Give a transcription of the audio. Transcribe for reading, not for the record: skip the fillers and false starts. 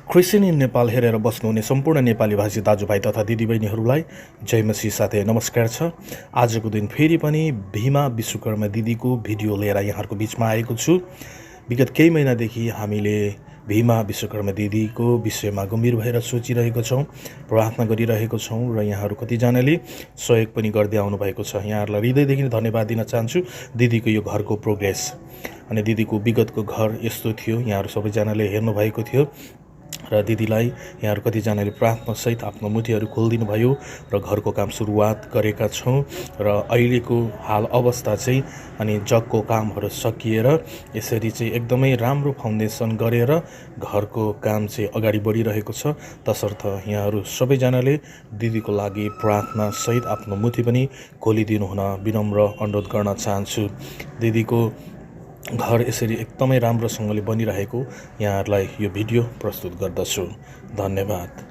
Christian in Nepal हेरेर बस्नुहुने सम्पूर्ण नेपाली भाषी दाजुभाइ तथा दिदीबहिनीहरूलाई जय मसीह साथै नमस्कार छ। आजको दिन फेरि पनि भीमा विश्वकर्मा दिदीको भिडियो लिएर यहाँहरूको बिचमा आएको छु। विगत केही महिनादेखि हामीले भीमा विश्वकर्मा दिदीको विषयमा गम्भीर भएर सोचिरहेको छौँ, प्रार्थना गरिरहेको छौँ र यहाँहरू कतिजनाले सहयोग पनि गर्दै आउनुभएको छ। यहाँहरूलाई हृदयदेखि धन्यवाद दिन चाहन्छु। दिदीको यो घरको प्रोग्रेस अनि दिदीको विगतको घर यस्तो थियो, यहाँहरू सबैजनाले हेर्नुभएको थियो र दिदीलाई यहाँहरू कतिजनाले प्रार्थनासहित आफ्नो मुठीहरू खोलिदिनु भयो र घरको काम सुरुवात गरेका छौँ र अहिलेको हाल अवस्था चाहिँ अनि जगको कामहरू सकिएर यसरी चाहिँ एकदमै राम्रो फाउन्डेसन गरेर घरको काम चाहिँ अगाडि बढिरहेको छ। तसर्थ यहाँहरू सबैजनाले दिदीको लागि प्रार्थनासहित आफ्नो मुठी पनि खोलिदिनु हुन विनम्र अनुरोध गर्न चाहन्छु। दिदीको घर यसरी एकदमै राम्रोसँगले बनिरहेको यहाँहरूलाई यो भिडियो प्रस्तुत गर्दछु। धन्यवाद।